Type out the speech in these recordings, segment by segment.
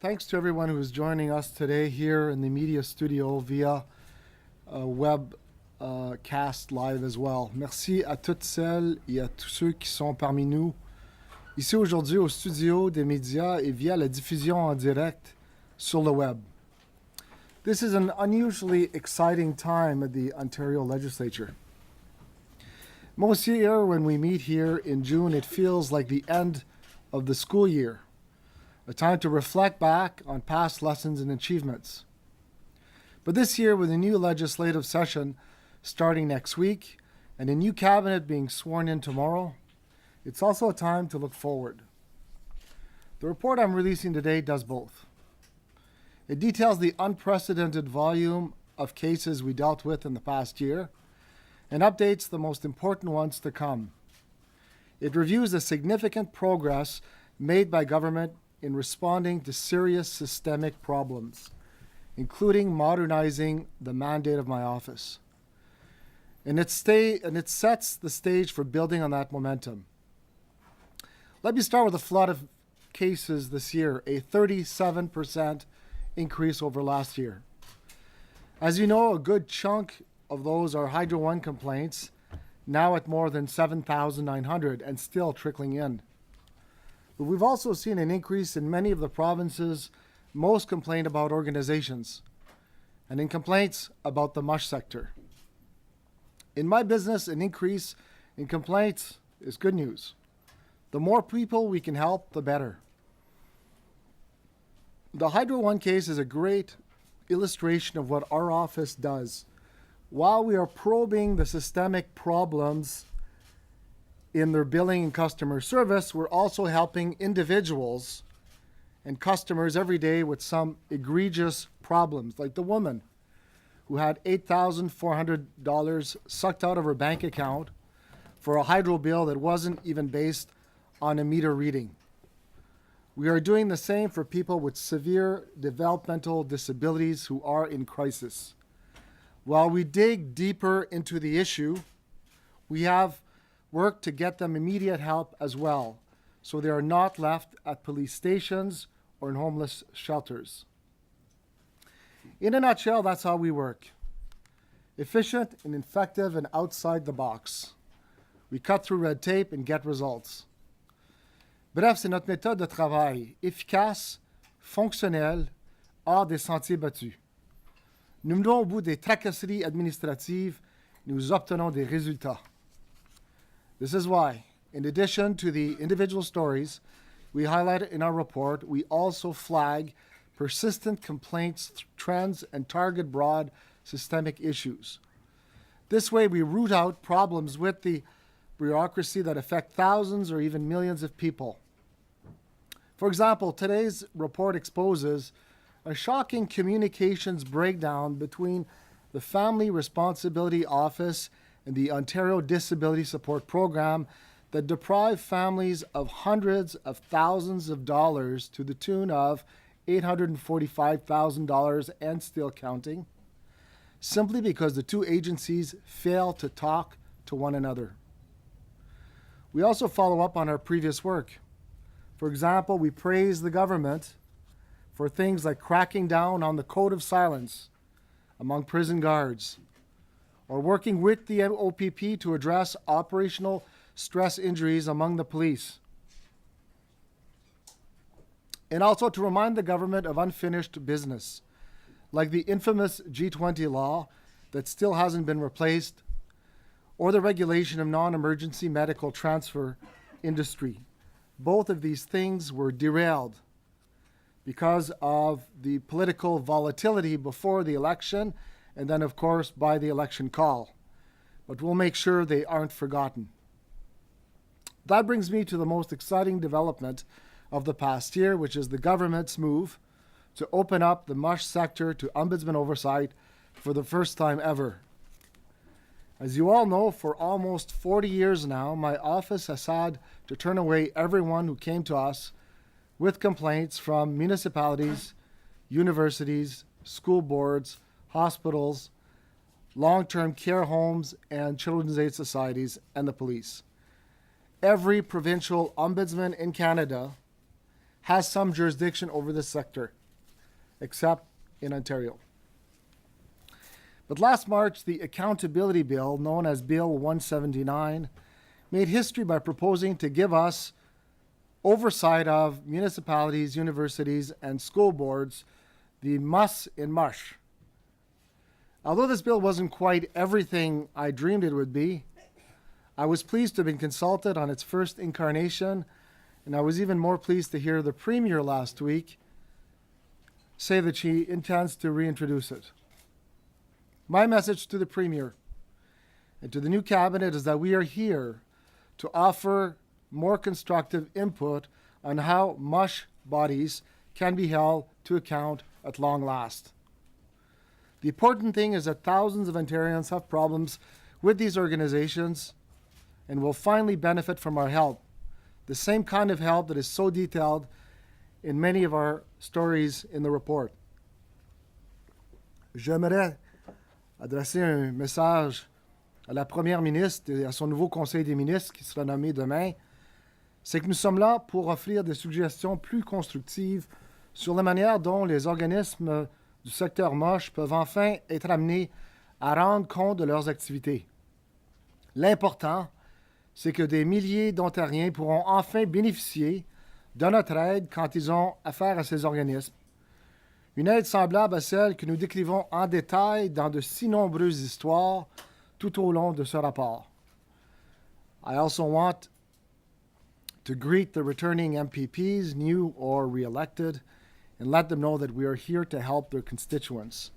Thanks to everyone who is joining us today here in the media studio via web cast live as well. Merci à toutes celles et à tous ceux qui sont parmi nous ici aujourd'hui au studio des médias et via la diffusion en direct sur le web. This is an unusually exciting time at the Ontario Legislature. Most year when we meet here in June, it feels like the end of the school year, a time to reflect back on past lessons and achievements. But this year, with a new legislative session starting next week and a new cabinet being sworn in tomorrow, it's also a time to look forward. The report I'm releasing today does both. It details the unprecedented volume of cases we dealt with in the past year and updates the most important ones to come. It reviews the significant progress made by government in responding to serious systemic problems, including modernizing the mandate of my office. And it sets the stage for building on that momentum. Let me start with a flood of cases this year, a 37% increase over last year. As you know, a good chunk of those are Hydro One complaints, now at more than 7,900 and still trickling in. But we've also seen an increase in many of the province's most complained about organizations and in complaints about the mush sector. In my business, an increase in complaints is good news. The more people we can help, the better. The Hydro One case is a great illustration of what our office does. While we are probing the systemic problems in their billing and customer service, we're also helping individuals and customers every day with some egregious problems, like the woman who had $8,400 sucked out of her bank account for a hydro bill that wasn't even based on a meter reading. We are doing the same for people with severe developmental disabilities who are in crisis. While we dig deeper into the issue, we have worked to get them immediate help as well, so they are not left at police stations or in homeless shelters. In a nutshell, that's how we work. Efficient and effective and outside the box. We cut through red tape and get results. Bref, c'est notre méthode de travail, efficace, fonctionnelle, hors des sentiers battus. Nous menons au bout des tracasseries administratives, nous obtenons des résultats. This is why, in addition to the individual stories we highlight in our report, we also flag persistent complaints, trends, and target broad systemic issues. This way, we root out problems with the bureaucracy that affect thousands or even millions of people. For example, today's report exposes a shocking communications breakdown between the Family Responsibility Office and the Ontario Disability Support Program that deprive families of hundreds of thousands of dollars to the tune of $845,000 and still counting, simply because the two agencies fail to talk to one another. We also follow up on our previous work. For example, we praise the government for things like cracking down on the code of silence among prison guards, or working with the OPP to address operational stress injuries among the police, and also to remind the government of unfinished business, like the infamous G20 law that still hasn't been replaced, or the regulation of non-emergency medical transfer industry. Both of these things were derailed because of the political volatility before the election and then, of course, by the election call. But we'll make sure they aren't forgotten. That brings me to the most exciting development of the past year, which is the government's move to open up the mush sector to Ombudsman oversight for the first time ever. As you all know, for almost 40 years now, my office has had to turn away everyone who came to us with complaints from municipalities, universities, school boards, hospitals, long-term care homes, and children's aid societies, and the police. Every provincial ombudsman in Canada has some jurisdiction over this sector, except in Ontario. But last March, the Accountability Bill, known as Bill 179, made history by proposing to give us oversight of municipalities, universities, and school boards, the muss in mush. Although this bill wasn't quite everything I dreamed it would be, I was pleased to have been consulted on its first incarnation, and I was even more pleased to hear the Premier last week say that she intends to reintroduce it. My message to the Premier and to the new Cabinet is that we are here to offer more constructive input on how mush bodies can be held to account at long last. The important thing is that thousands of Ontarians have problems with these organizations and will finally benefit from our help, the same kind of help that is so detailed in many of our stories in the report. J'aimerais adresser un message à la Première ministre et à son nouveau Conseil des ministres qui sera nommé demain. C'est que nous sommes là pour offrir des suggestions plus constructives sur la manière dont les organismes du secteur moche peuvent enfin être amenés à rendre compte de leurs activités. L'important, c'est que des milliers d'Ontariens pourront enfin bénéficier de notre aide quand ils ont affaire à ces organismes. Une aide semblable à celle que nous décrivons en détail dans de si nombreuses histoires tout au long de ce rapport. I also want to greet the returning MPPs, new or re-elected, and let them know that we are here to help their constituents.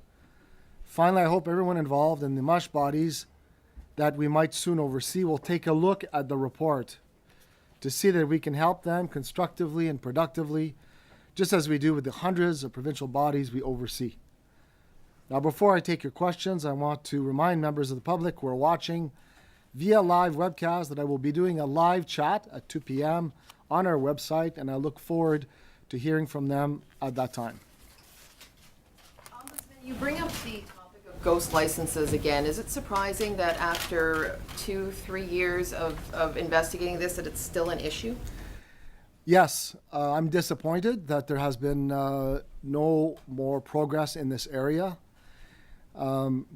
Finally, I hope everyone involved in the mush bodies that we might soon oversee will take a look at the report to see that we can help them constructively and productively, just as we do with the hundreds of provincial bodies we oversee. Now, before I take your questions, I want to remind members of the public who are watching via live webcast that I will be doing a live chat at 2 p.m. on our website, and I look forward to hearing from them at that time. Ombudsman, you bring up the topic of ghost licenses again. Is it surprising that after 2-3 years of investigating this, that it's still an issue? Yes, I'm disappointed that there has been no more progress in this area.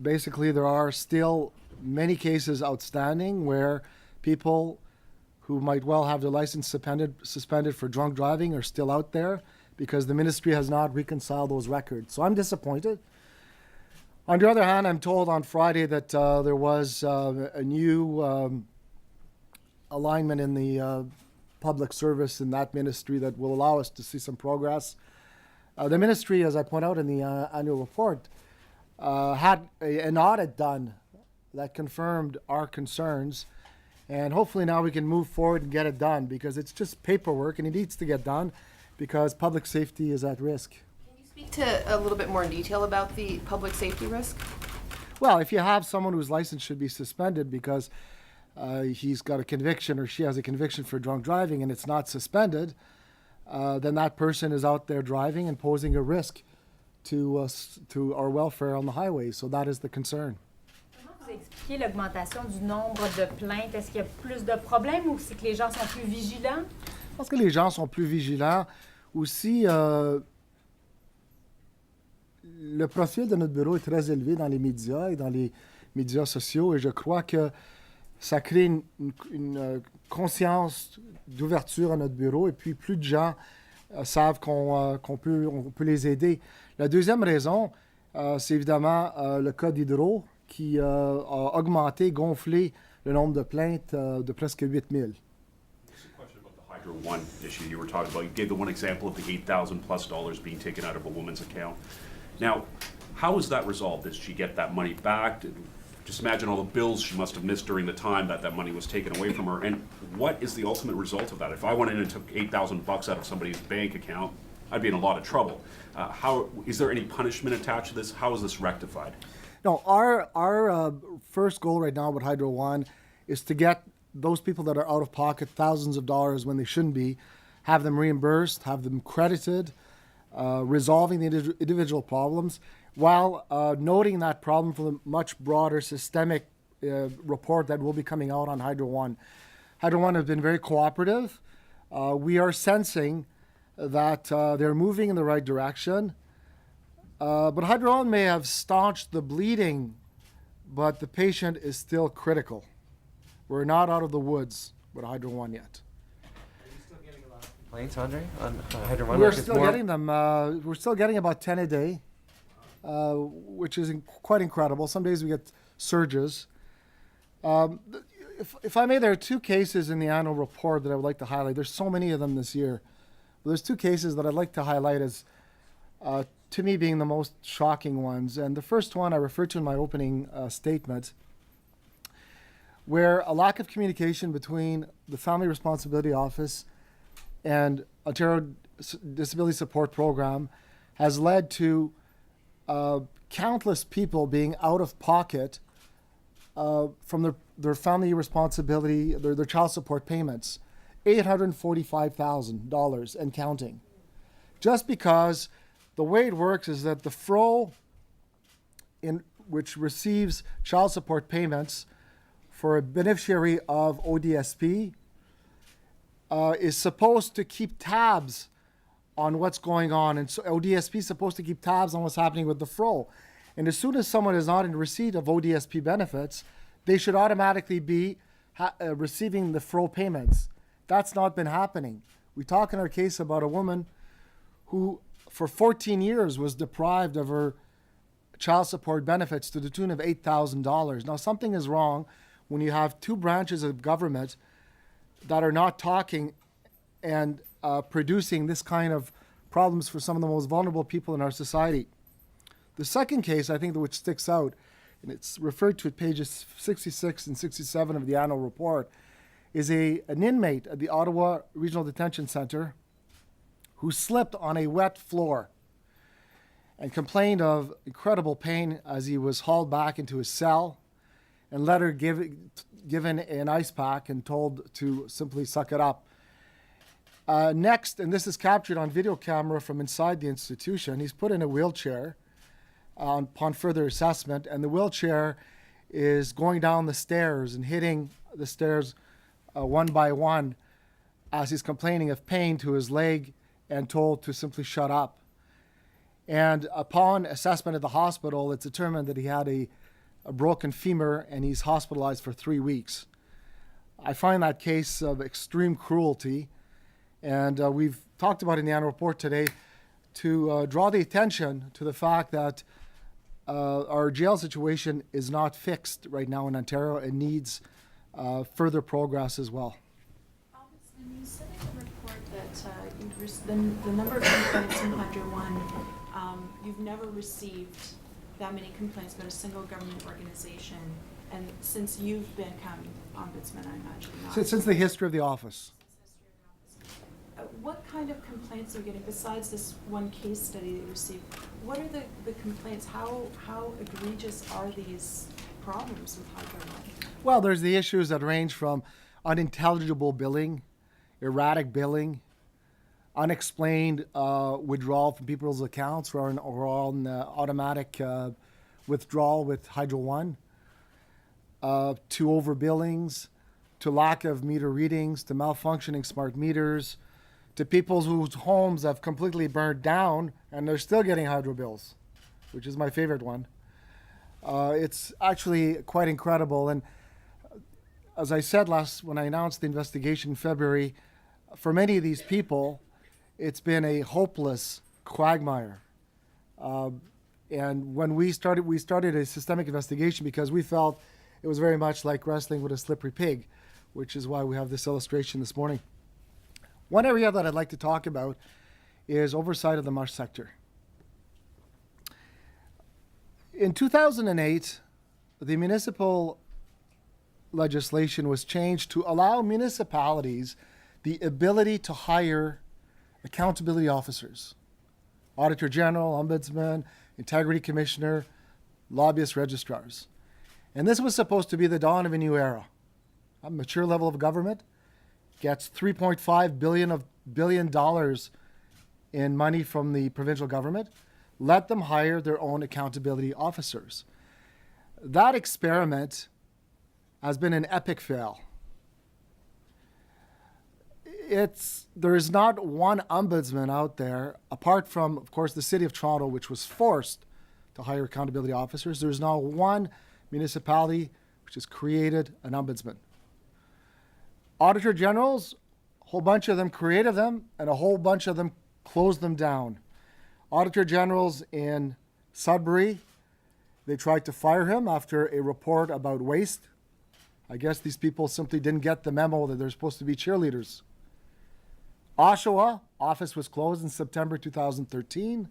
Basically, there are still many cases outstanding where people who might well have their license suspended for drunk driving are still out there because the ministry has not reconciled those records. So I'm disappointed. On the other hand, I'm told on Friday that there was a new alignment in the public service in that ministry that will allow us to see some progress. The ministry, as I point out in the annual report, had an audit done that confirmed our concerns. And hopefully now we can move forward and get it done because it's just paperwork and it needs to get done because public safety is at risk. Can you speak to a little bit more in detail about the public safety risk? Well, if you have someone whose license should be suspended because he's got a conviction or she has a conviction for drunk driving and it's not suspended, then that person is out there driving and posing a risk to our welfare on the highway. So that is the concern. Vous expliquez l'augmentation du nombre de plaintes. Est-ce qu'il y a plus de problèmes ou c'est que les gens sont plus vigilants? Je pense que les gens sont plus vigilants. Aussi, le profil de notre bureau est très élevé dans les médias et dans les médias sociaux et je crois que ça crée une conscience d'ouverture à notre bureau et puis plus de gens savent qu'on peut les aider. La deuxième raison, c'est évidemment le cas d'Hydro qui a augmenté, gonflé le nombre de plaintes de presque 8000. Just a question about the Hydro One issue you were talking about. You gave the one example of the $8,000+ being taken out of a woman's account. Now, how is that resolved? Does she get that money back? Just imagine all the bills she must have missed during the time that that money was taken away from her. And what is the ultimate result of that? If I went in and took $8,000 out of somebody's bank account, I'd be in a lot of trouble. How is there any punishment attached to this? How is this rectified? No, our first goal right now with Hydro One is to get those people that are out of pocket thousands of dollars when they shouldn't be, have them reimbursed, have them credited, resolving the individual problems, while noting that problem for the much broader systemic report that will be coming out on Hydro One. Hydro One has been very cooperative. We are sensing that they're moving in the right direction. But Hydro One may have staunched the bleeding, but the patient is still critical. We're not out of the woods with Hydro One yet. Are you still getting a lot of complaints, Andre, on Hydro One? We're Like, it's still more- getting them. We're still getting about 10 a day, which is quite incredible. Some days we get surges. If I may, there are two cases in the annual report that I would like to highlight. There's so many of them this year. But there's two cases that I'd like to highlight as, to me, being the most shocking ones. And the first one I referred to in my opening statement, where a lack of communication between the Family Responsibility Office and Ontario Disability Support Program has led to countless people being out of pocket from their family responsibility, their child support payments, $845,000 and counting. Just because the way it works is that the FRO, which receives child support payments for a beneficiary of ODSP, is supposed to keep tabs on what's going on. And so ODSP is supposed to keep tabs on what's happening with the FRO. And as soon as someone is not in receipt of ODSP benefits, they should automatically be receiving the FRO payments. That's not been happening. We talk in our case about a woman who, for 14 years, was deprived of her child support benefits to the tune of $8,000. Now, something is wrong when you have two branches of government that are not talking and producing this kind of problems for some of the most vulnerable people in our society. The second case, I think, which sticks out, and it's referred to at pages 66 and 67 of the annual report, is an inmate at the Ottawa Regional Detention Centre who slipped on a wet floor and complained of incredible pain as he was hauled back into his cell and later given an ice pack and told to simply suck it up. Next, and this is captured on video camera from inside the institution, he's put in a wheelchair upon further assessment, and the wheelchair is going down the stairs and hitting the stairs one by one as he's complaining of pain to his leg and told to simply shut up. And upon assessment at the hospital, it's determined that he had a broken femur and he's hospitalized for 3 weeks. I find that case of extreme cruelty, and we've talked about in the annual report today to draw the attention to the fact that our jail situation is not fixed right now in Ontario and needs further progress as well. Ombudsman, you said in the report that the number of complaints in Hydro One, you've never received that many complaints about a single government organization, and since you've become Ombudsman, I imagine not. Since the history of the office. What kind of complaints are you getting, besides this one case study that you received? What are the complaints? How egregious are these problems with Hydro One? Well, there's the issues that range from unintelligible billing, erratic billing, unexplained withdrawal from people's accounts or on automatic withdrawal with Hydro One, to overbillings, to lack of meter readings, to malfunctioning smart meters, to people whose homes have completely burned down and they're still getting hydro bills, which is my favorite one. It's actually quite incredible. And as I said when I announced the investigation in February, for many of these people, it's been a hopeless quagmire. And when we started a systemic investigation because we felt it was very much like wrestling with a slippery pig, which is why we have this illustration this morning. One area that I'd like to talk about is oversight of the MUSH sector. In 2008, the municipal legislation was changed to allow municipalities the ability to hire accountability officers, Auditor General, Ombudsman, Integrity Commissioner, lobbyist registrars. And this was supposed to be the dawn of a new era. A mature level of government gets $3.5 billion in money from the provincial government. Let them hire their own accountability officers. That experiment has been an epic fail. there is not one ombudsman out there, apart from, of course, the City of Toronto, which was forced to hire accountability officers. There's not one municipality which has created an ombudsman. Auditor generals, a whole bunch of them created them, and a whole bunch of them closed them down. Auditor generals in Sudbury, they tried to fire him after a report about waste. I guess these people simply didn't get the memo that they're supposed to be cheerleaders. Oshawa, office was closed in September 2013.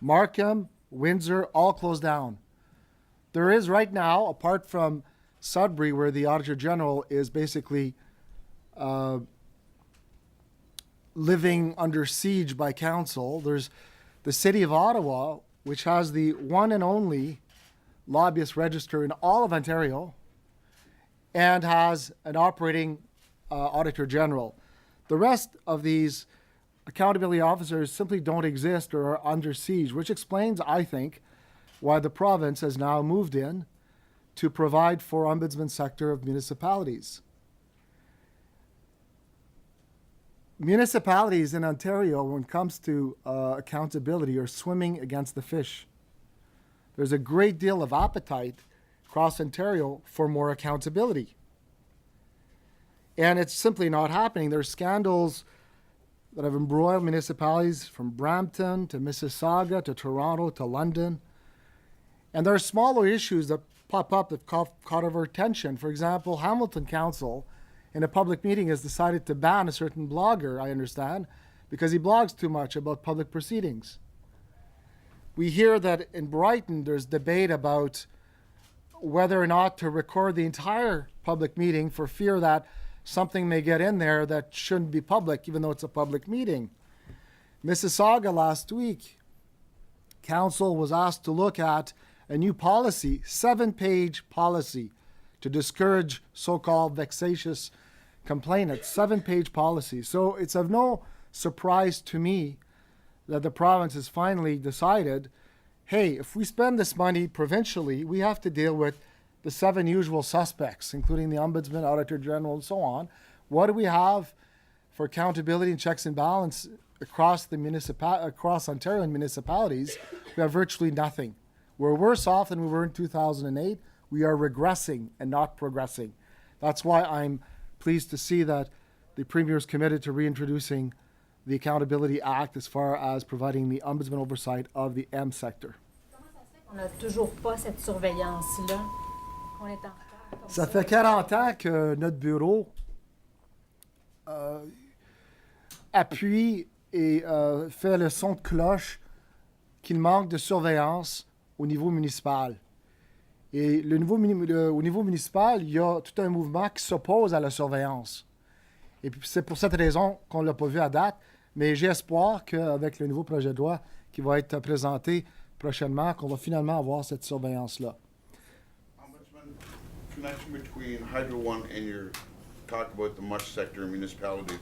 Markham, Windsor, all closed down. There is right now, apart from Sudbury, where the Auditor General is basically living under siege by council, there's the City of Ottawa, which has the one and only lobbyist register in all of Ontario and has an operating Auditor General. The rest of these accountability officers simply don't exist or are under siege, which explains, I think, why the province has now moved in to provide for ombudsman sector of municipalities. Municipalities in Ontario, when it comes to accountability, are swimming against the fish. There's a great deal of appetite across Ontario for more accountability. And it's simply not happening. There's scandals that have embroiled municipalities from Brampton to Mississauga to Toronto to London. And there are smaller issues that pop up that caught our attention. For example, Hamilton Council, in a public meeting, has decided to ban a certain blogger, I understand, because he blogs too much about public proceedings. We hear that in Brighton there's debate about whether or not to record the entire public meeting for fear that something may get in there that shouldn't be public, even though it's a public meeting. Mississauga last week, council was asked to look at a new policy, 7-page policy, to discourage so-called vexatious complainants, 7-page policy. So it's of no surprise to me that the province has finally decided, hey, if we spend this money provincially, we have to deal with the 7 usual suspects, including the Ombudsman, Auditor General, and so on. What do we have for accountability and checks and balance across Ontario and municipalities? We have virtually nothing. We're worse off than we were in 2008. We are regressing and not progressing. That's why I'm pleased to see that the Premier is committed to reintroducing the Accountability Act as far as providing the Ombudsman oversight of the M sector. On n'a toujours pas cette surveillance-là. On est en retard comme Ça fait 40 ans que notre bureau appuie et fait le son de cloche qu'il manque de surveillance au niveau municipal. Et au niveau municipal, il y a tout un mouvement qui s'oppose à la surveillance. Et puis c'est pour cette raison qu'on ne l'a pas vu à date, mais j'ai espoir qu'avec le nouveau projet de loi qui va être présenté prochainement, qu'on va finalement avoir cette surveillance-là. Ombudsman, connection between Hydro One and your talk about the mush sector and municipalities.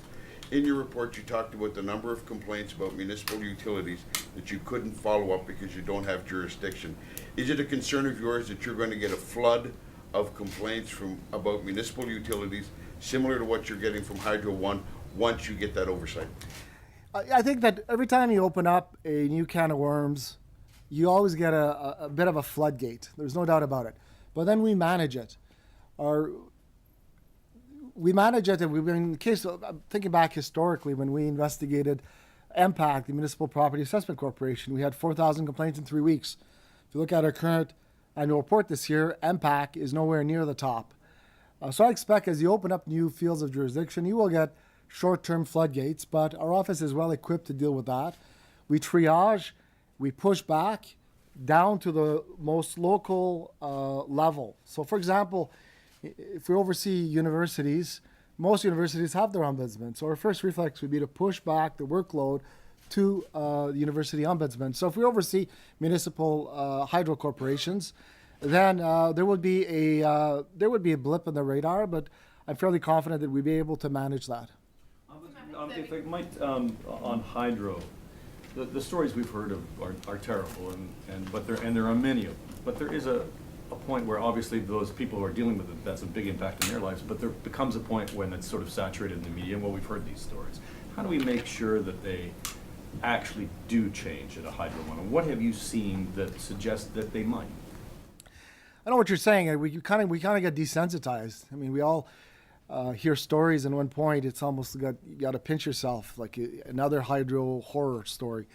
In your report, you talked about the number of complaints about municipal utilities that you couldn't follow up because you don't have jurisdiction. Is it a concern of yours that you're going to get a flood of complaints about municipal utilities similar to what you're getting from Hydro One once you get that oversight? I think that every time you open up a new can of worms, you always get a bit of a floodgate. There's no doubt about it. But then we manage it. We manage it, and we've been in the case of, thinking back historically when we investigated MPAC, the Municipal Property Assessment Corporation, we had 4,000 complaints in 3 weeks. If you look at our current annual report this year, MPAC is nowhere near the top. So I expect as you open up new fields of jurisdiction, you will get short-term floodgates, but our office is well equipped to deal with that. We triage, we push back down to the most local level. So for example, if we oversee universities, most universities have their ombudsman. So our first reflex would be to push back the workload to the university ombudsman. So if we oversee municipal hydro corporations, then there would be a blip in the radar, but I'm fairly confident that we'd be able to manage that. If I might, on hydro, the stories we've heard of are terrible, but there are many of them. But there is a a point where obviously those people who are dealing with it, that's a big impact in their lives, but there becomes a point when it's sort of saturated in the media, and well, we've heard these stories. How do we make sure that they actually do change at a Hydro One? And what have you seen that suggests that they might? I know what you're saying. We kind of get desensitized. I mean, we all hear stories, and at one point, it's almost you got to pinch yourself, like another hydro horror story.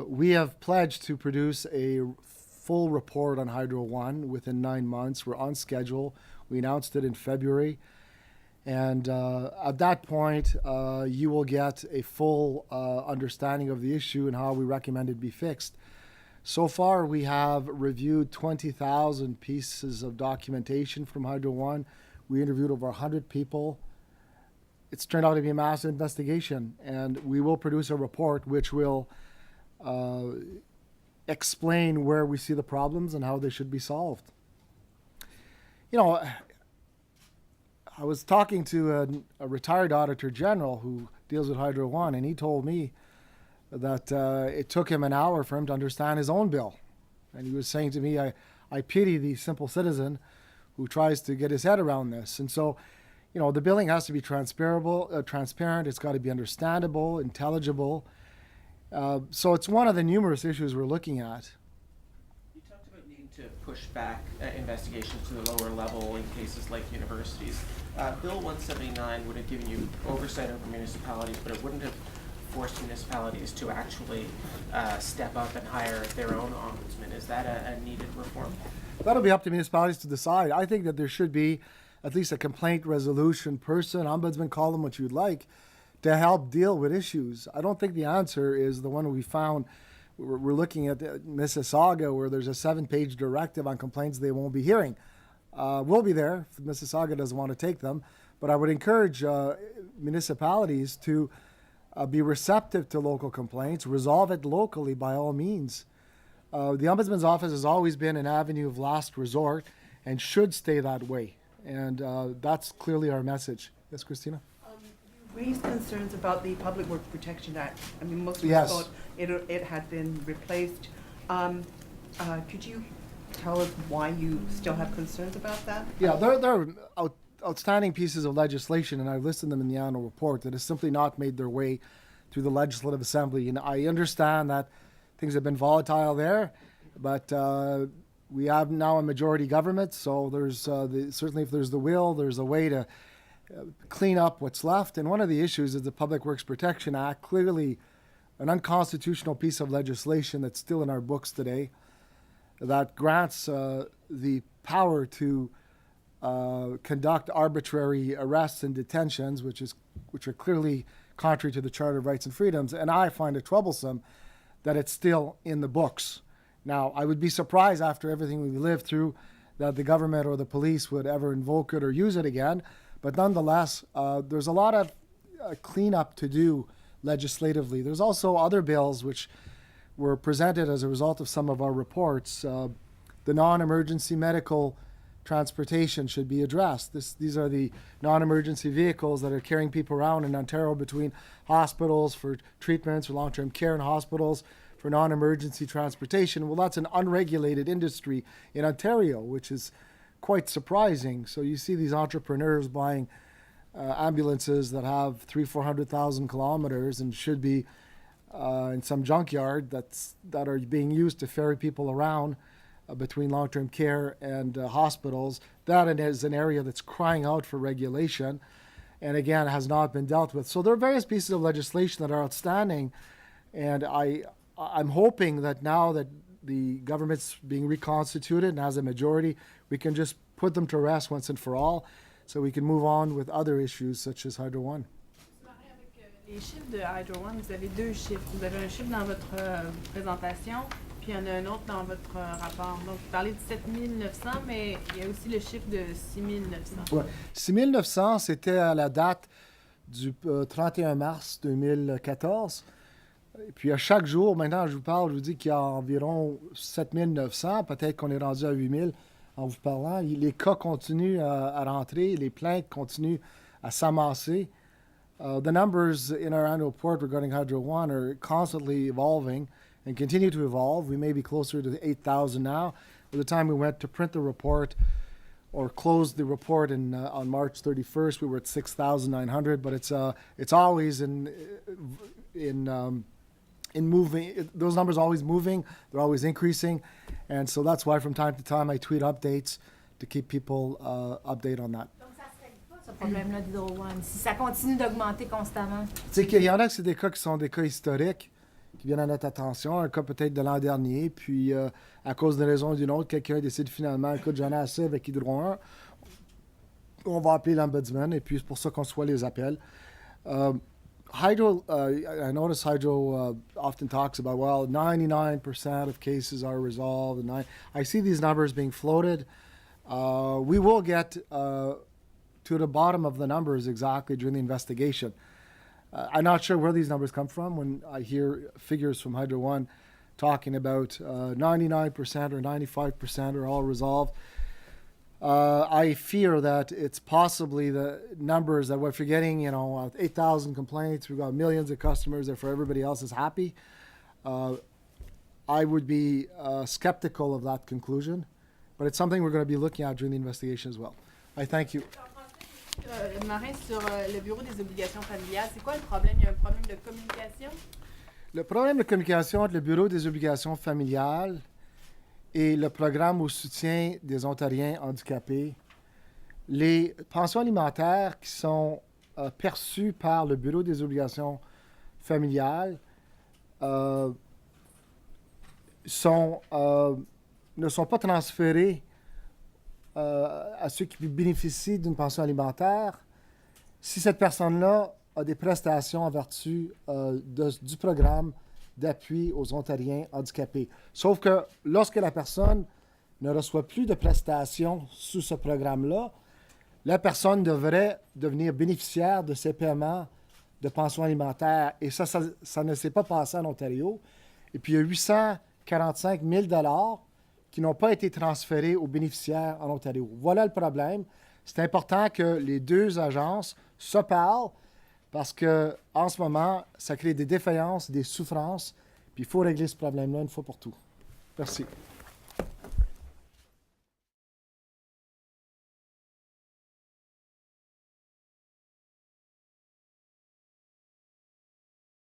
We have pledged to produce a full report on Hydro One within 9 months. We're on schedule. We announced it in February. And at that point, you will get a full understanding of the issue and how we recommend it be fixed. So far, we have reviewed 20,000 pieces of documentation from Hydro One. We interviewed over 100 people. It's turned out to be a massive investigation, and we will produce a report which will explain where we see the problems and how they should be solved. You know, I was talking to a retired auditor general who deals with Hydro One, and he told me that it took him an hour for him to understand his own bill. And he was saying to me, I pity the simple citizen who tries to get his head around this. And so, you know, the billing has to be transparent. It's got to be understandable, intelligible. So it's one of the numerous issues we're looking at. You talked about needing to push back investigations to the lower level in cases like universities. Bill 179 would have given you oversight over municipalities, but it wouldn't have forced municipalities to actually step up and hire their own ombudsman. Is that a needed reform? That'll be up to municipalities to decide. I think that there should be at least a complaint resolution person, ombudsman, call them what you'd like, to help deal with issues. I don't think the answer is the one we found. We're looking at Mississauga, where there's a 7-page directive on complaints they won't be hearing. We'll be there if Mississauga doesn't want to take them, but I would encourage municipalities to be receptive to local complaints, resolve it locally by all means. The Ombudsman's office has always been an avenue of last resort and should stay that way. And that's clearly our message. Yes, Christina? You raised concerns about the Public Works Protection Act. I mean, most of us Yes. thought it had been replaced. Could you tell us why you still have concerns about that? Yeah, there are outstanding pieces of legislation, and I've listed them in the annual report, that has simply not made their way through the Legislative Assembly. And I understand that things have been volatile there, but we have now a majority government, so there's certainly, if there's the will, there's a way to clean up what's left. And one of the issues is the Public Works Protection Act, clearly an unconstitutional piece of legislation that's still in our books today, that grants the power to conduct arbitrary arrests and detentions, which are clearly contrary to the Charter of Rights and Freedoms. And I find it troublesome that it's still in the books. Now, I would be surprised after everything we've lived through that the government or the police would ever invoke it or use it again. But nonetheless, there's a lot of cleanup to do legislatively. There's also other bills which were presented as a result of some of our reports. The non-emergency medical transportation should be addressed. These are the non-emergency vehicles that are carrying people around in Ontario between hospitals for treatments, for long-term care in hospitals, for non-emergency transportation. Well, that's an unregulated industry in Ontario, which is quite surprising. So you see these entrepreneurs buying ambulances that have 300,000-400,000 kilometers and should be in some junkyard that are being used to ferry people around between long-term care and hospitals. That is an area that's crying out for regulation, and again, has not been dealt with. So there are various pieces of legislation that are outstanding, and I'm hoping that now that the government's being reconstituted and has a majority, we can just put them to rest once and for all, so we can move on with other issues such as Hydro One. Les chiffres de Hydro One, vous avez deux chiffres. Vous avez un chiffre dans votre présentation, puis il y en a un autre dans votre rapport. Donc, vous parlez de 7 900, mais il y a aussi le chiffre de 6 900. Ouais. 6 900, c'était à la date du 31 mars 2014. Et puis à chaque jour, maintenant, je vous parle, je vous dis qu'il y a environ 7 900. Peut-être qu'on est rendu à 8 000 en vous parlant. Les cas continuent à rentrer, les plaintes continuent à s'amasser. The numbers in our annual report regarding Hydro One are constantly evolving and continue to evolve. We may be closer to 8,000 now. By the time we went to print the report or close the report on March 31st, we were at 6,900, but it's always in moving. Those numbers are always moving. They're always increasing, and so that's why from time to time I tweet updates to keep people update on that. Donc, ça se règle pas, ce problème-là d'Hydro One, si ça continue d'augmenter constamment. Tu sais qu'il y en a que c'est des cas qui sont des cas historiques, qui viennent à notre attention, un cas peut-être de l'an dernier, puis à cause d'une raison ou d'une autre, quelqu'un décide finalement, écoute, j'en ai assez avec Hydro 1, on va appeler l'Ombudsman, et puis c'est pour ça qu'on reçoit les appels. Hydro, I notice Hydro often talks about, well, 99% of cases are resolved. And I see these numbers being floated. We will get to the bottom of the numbers exactly during the investigation. I'm not sure where these numbers come from when I hear figures from Hydro One talking about 99% or 95% are all resolved. I fear that it's possibly the numbers that if you're getting, 8,000 complaints, we've got millions of customers, therefore everybody else is happy. I would be skeptical of that conclusion, but it's something we're going to be looking at during the investigation as well. I thank you. Marin, sur le Bureau des obligations familiales, c'est quoi le problème? Il y a un problème de communication? Le problème de communication entre le Bureau des obligations familiales et le programme au soutien des Ontariens handicapés, les pensions alimentaires qui sont perçues par le Bureau des obligations familiales ne sont pas transférées à ceux qui bénéficient d'une pension alimentaire si cette personne-là a des prestations en vertu du programme d'appui aux Ontariens handicapés. Sauf que lorsque la personne ne reçoit plus de prestations sous ce programme-là, la personne devrait devenir bénéficiaire de ces paiements de pension alimentaire. Et ça ne s'est pas passé en Ontario. Et puis, il y a 845 000 qui n'ont pas été transférés aux bénéficiaires en Ontario. Voilà le problème. C'est important que les deux agences se parlent parce qu'en ce moment, ça crée des défaillances, des souffrances, puis il faut régler ce problème-là une fois pour tout. Merci.